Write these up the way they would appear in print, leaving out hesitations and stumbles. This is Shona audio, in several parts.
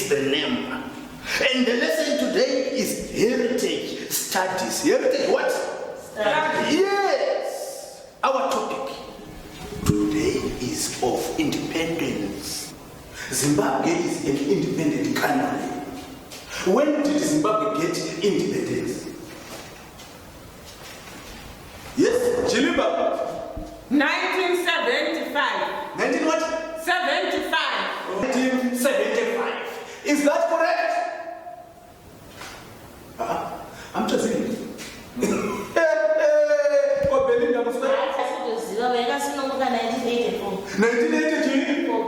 is the name. And the lesson today is heritage studies. Heritage what? Studies. Yes. Our topic today is of independence. Zimbabwe is an independent country. When did Zimbabwe get independence? Yes, Jilimba. 1975. 19 what? 75. 1975. Is that correct? I'm just saying. 1989.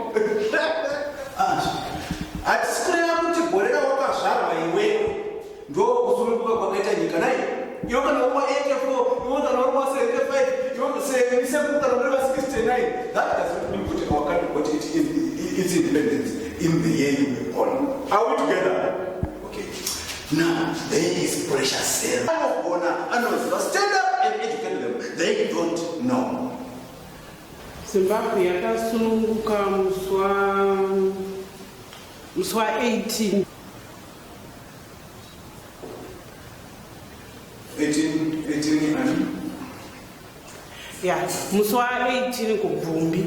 That doesn't mean put our country what it is its independence in the year you were born. Are we together? Okay. Now there is pressure cell. Stand up and educate them. They don't know. Zimbabwe yakasununguka muswa 18. 18 Yeah, muswa 18 kubvumbi.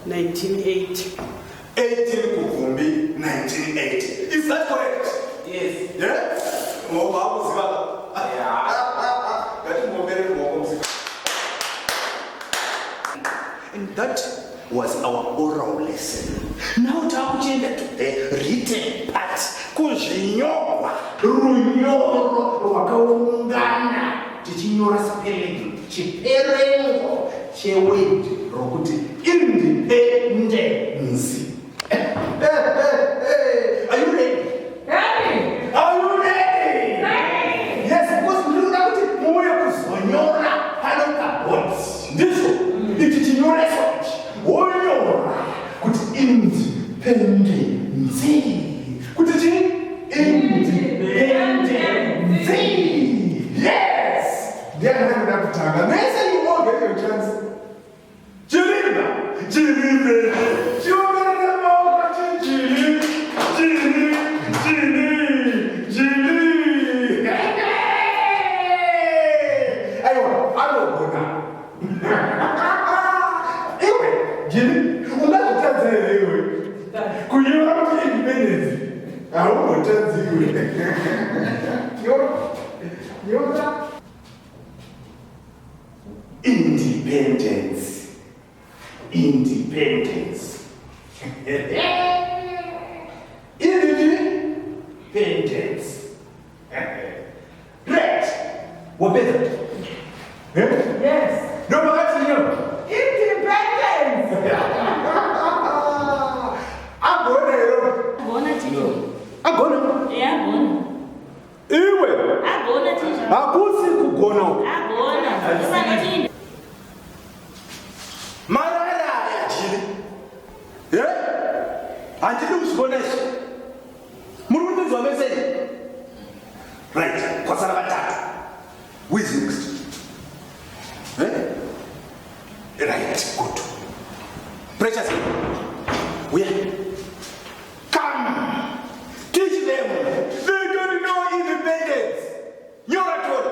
1980. 18 kubvumbi 1980. Is that correct? Yes. Yeah? And that was our oral lesson. Now to the written part. Kuzvinyogwa runyoro rwakaungana tichinyora spelling chiperengo cheword rokuti independence. Are you ready? Ready. Are you ready? Ready. Yes, because mlikuda kuti muye kuzonyora panoka boards. Ndizvo ichi chinyoreso ichi wonyora kuti independence. Kuti chini? Independence. Yes. Ndiyanakada kutanga. Mese you all get your chance. Jilimba. Jilimba. Independence. Independence. Independence. Right. What better? Yes. No, but that's you. Independence. I'm going to. I'm going to. Yeah, bona. Iwe. Abona teacher. Akusi kugona. Abona. Isana chini. Marara ya jili. Yeah? Anjili usiboneshe. Murundi zwa message. Right. Kwa sana batatu. Who is next? Right. Good. Precious. Where? Come. Teach them. They don't know independence. You're at all.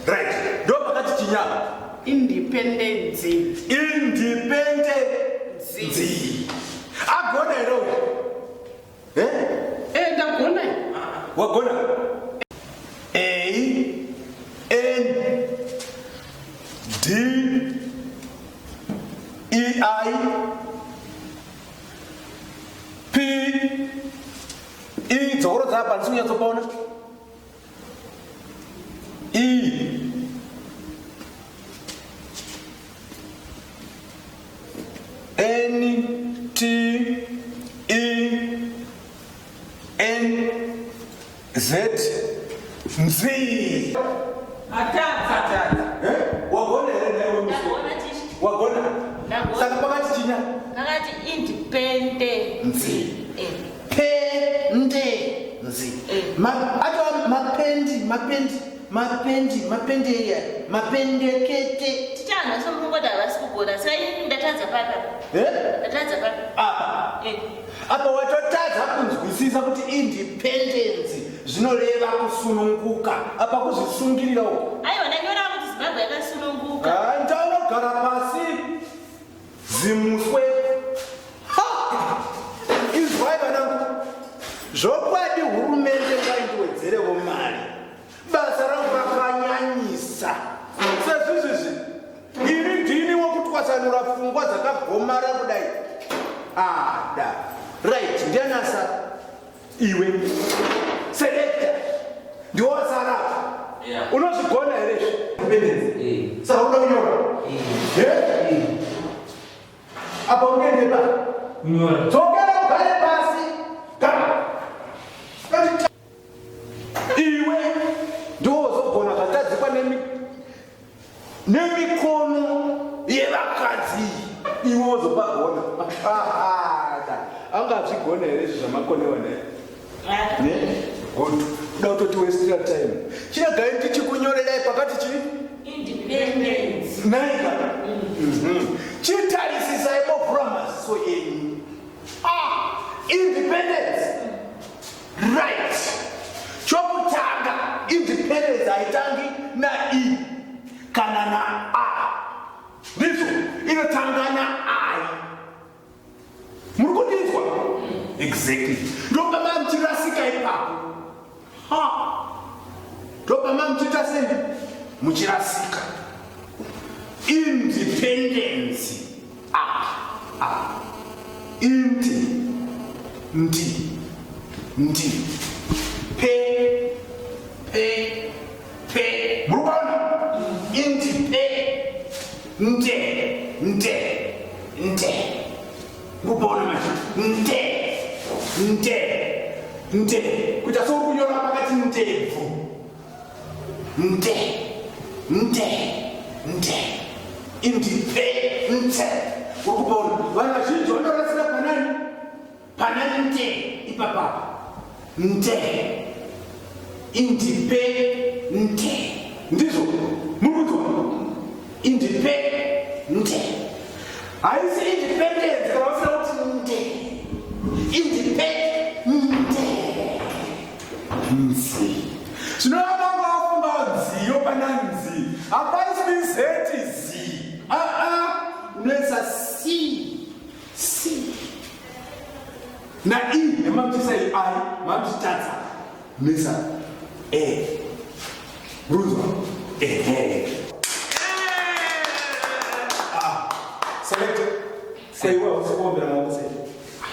Right. Don't forget Chinyama. Independence. Independence. Agona ero. Ndagona. Wagona. A N D E I P E dzoro dzapa ndisunya tsopona. E N T E N Z Mzi. Atata. Wagona ere nayo. Ndagona teacher. Wagona. Saka pakati chinya. Nakati independence. Nzi. Pende nzi. Ma ato mapendekete. Tichana somungoda vasikugona sai ndatadza papa. Ndatadza papa. Apa watotadza kunzwisisa kuti independence zvinoreva kusununguka. Apa kuzvisungirira uko. Aiwa ndanyora kuti Zimbabwe yakasununguka. Ndaunogara pasi zimuswe. Izwai vanangu. Zvokwadi hurumende ngaindiwedzerewo mari. Basa rangu rakanyanyisa. Sezvizvi iri ndini wokutwasanura pfungwa dzakagomara kudai. Da. Right, ndianasa iwe. Selector. Ndiwasara. Unozvigona here izvi? Saka unonyora. Apa unoende pa? Kunyora. Dzokera ugare pasi. Gama. Iwe ndozogona katadzikwa nemikono yevakadzi. Iwe wozopagona. Angazvigona here izvi zvamakonewa naye? Good. Don't waste your time. Chinagai ndichikunyorerai pakati chi? Independence. Naika. Chitarisisai mopuramaziso yenyu. Independence. Right. Chokutanga independence haitangi na I kana na A. Ndizvo inotanga na I. Murikundinzwa? Exactly. Ndopa mamchirasika ipapo. Ndopa mamchita sendi muchirasika. Independence. Ndi. Pe. Murukona? Nde. Murukona machi? Nde. Kuita so kunyora pakati ndebvu. Nde. Independence. Urikubona? Vanhu vazhinji vanorasira panani? Panani nde ipapa. Nde. Independence. Ndizvo murikuzwa? Independence. Haisi independence kana usina kuti nde. Independence. Zvinoramba vafunga nziyo pananzi. Hapaisi zeti zi. Unoisa C. Na I nemamutisa I mamutitadza. Unoisa E. Murikuzwa? Select. Say well, sikuombera maoko sei.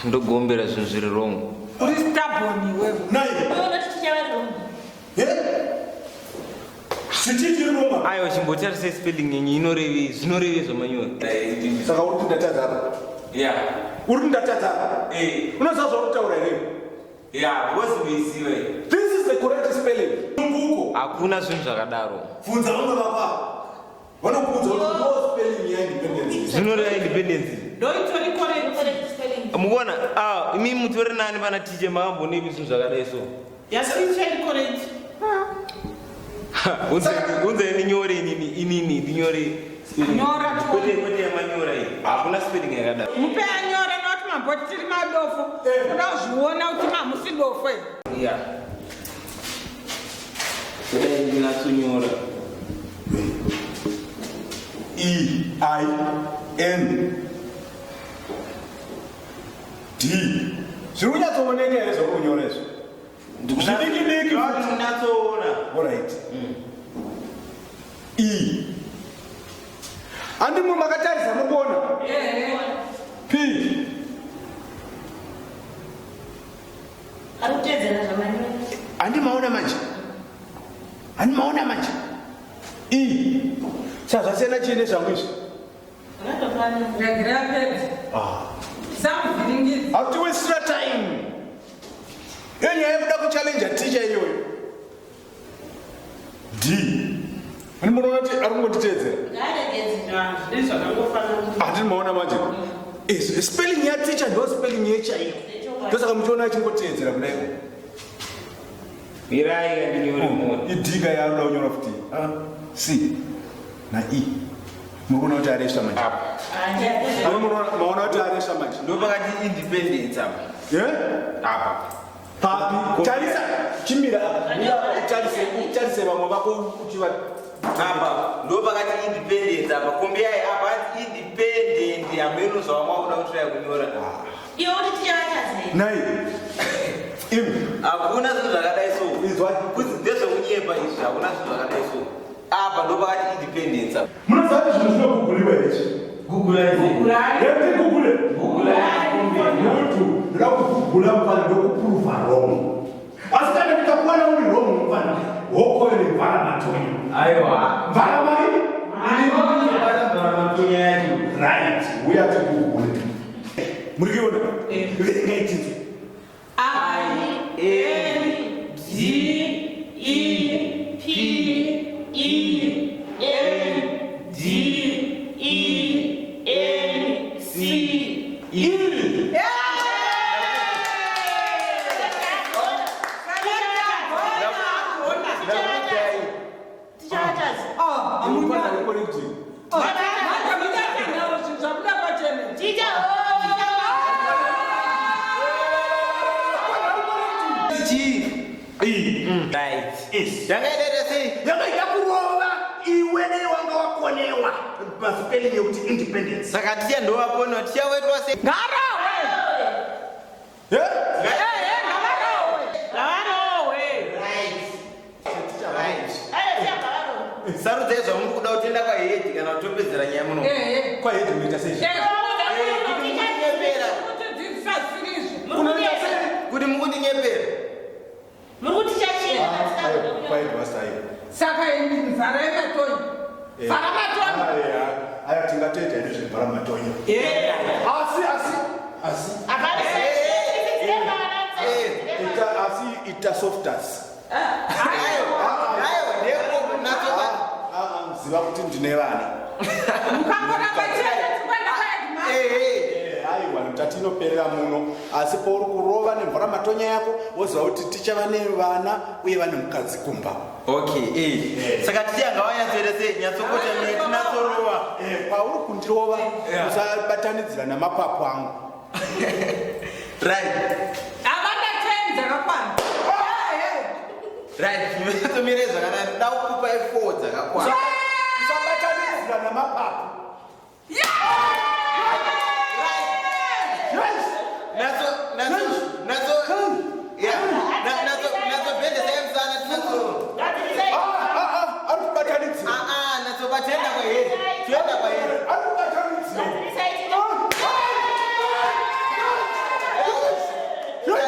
Ndogombera zvinhu zviri wrong. Uri stubborn iwewe. Nai. Unoona ticha vari wrong. Sititi roma. Aiwa chimbotarisai spelling yenyu inorevei zvinorevei zvamanyora. Saka uri kundatadza apa? Uri kundatadza apa? Unoziva zvaurikutaura here? Because meisiva. This is the correct spelling. Munguko. Hakuna zvinhu zvakadaro. Funza vamwe vapa. Vanokuudza kuti no spelling yaindependence. Zvinoreva independence. Ndoitori Correct spelling. Mukuona? Imi mutori nani pana tiche makambonevi zvinhu zvakadai so. yasichari correct. Unze ninyore inini ninyore spelling. Nyora tu. Kwete yamanyora iyi. Hakuna spelling yakadaro. Mupe anyora noti mabhoti tiri madofu. Unozviona kuti mamusi dofu. Kudai ndinatsonyora. E-I-N D. Zviri kunyatsooneka here zvokunyora izvo? Zvidiki-diki. Ndinatsoona. Alright. E. Handimwe makatarisa mukuona? P. Arikutedzera zvamanyora. Handimaona manje. E. Sazvasiyana chii nezvangu izvi? Hatiwesira time. Iyo nyaya yekuda kuchallenja ticha iyoyo. D. Munoona kuti ari kungonditeedzera? Handinomaona manje. Spelling yaticha ndo spelling yechaiyo. Ndosaka muchiona achingoteedzera kudai. Uriga ndinyore moto. Idiga yaruda unyora futi. C na E. Mukuna kuti aresha manje. Maona kuti aresha manje. Ndo pakati independence apa. Apa. Papi. Tarisa chimira. Tarise vamwe vako kuchiva. Apa. Ndo pakati independence apa. Kombiai apa independent ameno zvamwa kuda kutraya kunyora. Iwe uri tichataze. Nai. Hakuna zvinhu zvakadai so. Ndezvekunyepa izvi hakuna zvinhu zvakadai so. Apa ndo pakati independence apa. Munoziva kuti zvinhu zvinoguguliwa ichi. Muntu ndoda kugugula mufana ndokupruva wrong. Asi kana tikakuwana uri wrong mufana hoko ine mvara matonyo. Aiwa. Mvara mai? Mvara matonyo yacho. Right. Uya tikugugule. Muri kuona? Verenga ichi. Yakaita sei? Yakaita kurova iwe wanga wakonewa. Masipeli yekuti independence. Saka ticha ndowakonewa tichawetwa sei? Ngarawe. Sarudzai zvamuri kuda kutenda kwahedhi kana kutopedzera nyaya muno. Kwahedhi unoita sei? Kuti mukutinyepera. Kwahedhi wasai. Saka mvara yematonyo. Mvara matonyo. Aya tingatoita nezvemvara matonyo. Asi ita softers. Ziva kuti ndine vana. Aiwa tatinoperera muno asi pauri kurova nemvura matonya yako woziva kuti tichava nevana uye vane mukadzi kumba. Okay, saka tichanga wanyatsoita sei nyatsokota tinatsorova. Pauri kundirova usabatanidzira namapapu angu. Right. Avanda 10 dzakakwana. Right, tomire zvakanaka nda kukupa 4 dzakakwana. Usabatanidzira namapapu. Yeah.